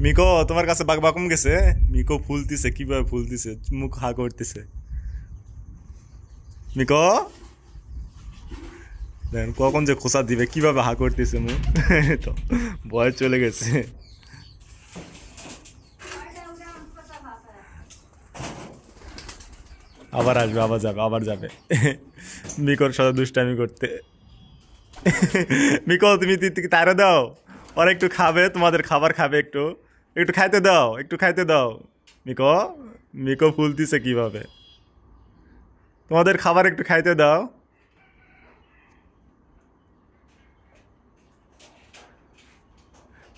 মিকো তোমার কাছে বাকবাকুম গেছে। মিকো ফুলতিছে, কিভাবে ফুলতিছে, মুখ হা করতেছে। মিকো দেখেন কখন যে খোসা দিবে, কিভাবে হা করতেছে মুখ। তো ভয় চলে গেছে। আবার আসবে, আবার যাবে, আবার যাবে। মিকোর সাথে দুষ্টামি করতে। মিকো তুমি তারে দাও, ওর একটু খাবে, তোমাদের খাবার খাবে, একটু একটু খাইতে দাও, একটু খাইতে দাও। মিকো মিকো ফুলতিছে কিভাবে, তোমাদের খাবার একটু খাইতে দাও।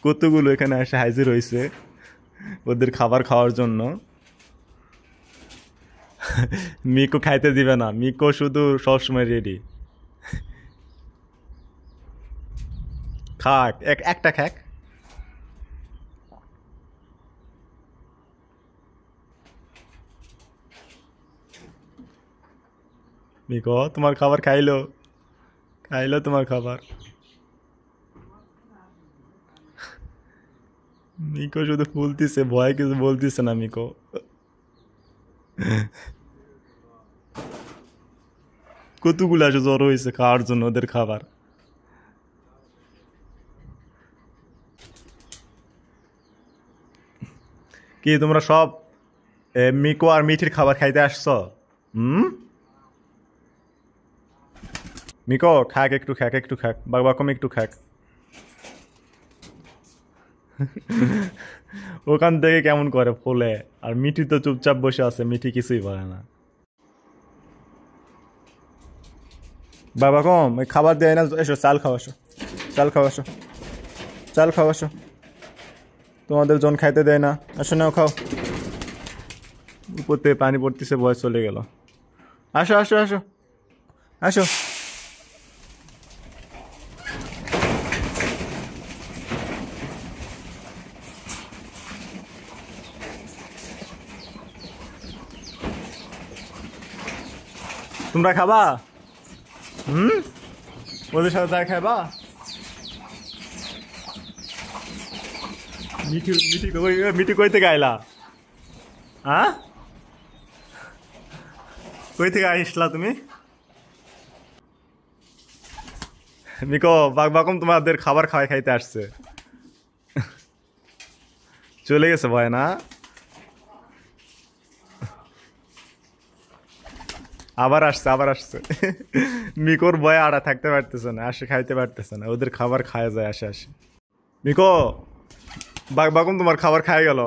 কতগুলো এখানে এসে হাজির হয়েছে ওদের খাবার খাওয়ার জন্য। মিকো খাইতে দিবে না, মিকো শুধু সবসময় রেডি। খাক একটা খাক। মিকো তোমার খাবার খাইলো, খাইলো তোমার খাবার। মিকো শুধু ফুলতিছে, ভয় কিছু বলতিছে না মিকো। কতগুলো আসে জড়ো হয়েছে খাওয়ার জন্য ওদের খাবার। কি তোমরা সব মিকো আর মিঠির খাবার খাইতে আসছো? হুম, মিকো খাক, একটু খাক, একটু খাক, বাকবাকম একটু খাক। ওখান থেকে কেমন করে ফোলে, আর মিঠি তো চুপচাপ বসে আছে, মিঠি কিছুই বলে না। বাবাকম এই খাবার দেয় না, এসো চাল খাওয়াসো, চাল খাওয়াসো, চাল খাওয়াসো। তোমাদের জন খাইতে দেয় না, আসো নাও খাও। উপর থেকে পানি পড়তেছে, বয়স চলে গেল। আসো আসো আসো আসো। তোমরা খাবা? হুম, ওদের সাথে তাই খাইবা? মিঠি মিঠি মিঠি কই থেকে আইলা? হ্যাঁ, কই থেকে আসলা তুমি? মিকো বাকবাকম তোমাদের খাবার খাওয়াই খাইতে আসছে, চলে গেছে ভয় না। আবার আসছে, আবার আসছে। মিকোর ভয়ে আড়া থাকতে পারতেছে না, আসে খাইতে পারতেছে না, ওদের খাবার খায় যায় আসে আসে। মিকো বাকবাকম তোমার খাবার খাই গেল।